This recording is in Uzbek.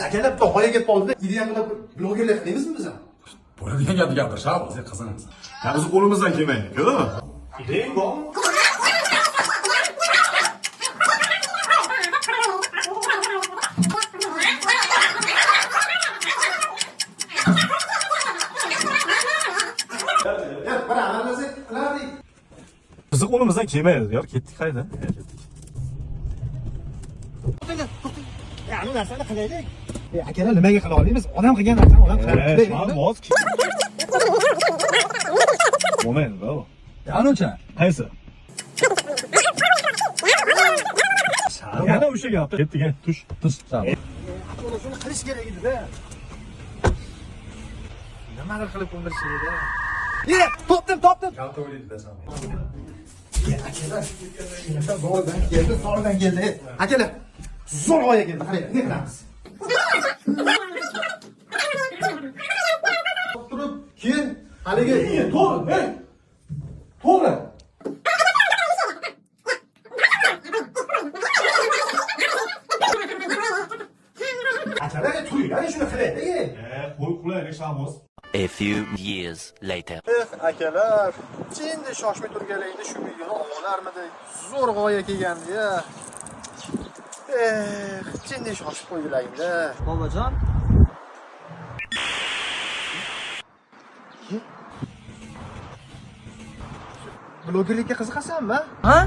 akalar to'qayga kelib qoldi. Ideya qilib blogerlik qilamizmi biz ham? Bo'ladigan gapni gapirishamiz, o'zi qizimiz. Ya biz qo'limizdan kelmaydi, ko'rdingmi? Ideyang bormi? Bizni qo'limizdan kelmaydi, yor, ketdik qayda? Bu narsani qilaylik. Akalar nimaga qila olamiz? Odam qilgan narsani odam qiladi. Voz Moment, bravo. Anuncha. Qaysi? Yana o'sha gap. Ketdik, tush. Shuni qilish kerak edi-da. Nimadir qilib ko'ndirish kerak edi. Topdim. Kalta o'ylaydi desam. Akalar, zo'rdan keldi. Akalar, zo'r g'oya keldi. Qarang, ne qilamiz? Turib, keyin haligi to'g'ri, to'g'ri. Akalar, turinglar, shuni qilaylik. Qo'y qulaylik shamoz. A few years later. Akalar, endi shoshmay turganligingda shu videoni olarmidi? Zo'r g'oya kelgandi-ya. Endi shoshib qo'ydilaringda. Bobojon. Blogerlikka qiziqasanmi? Ha?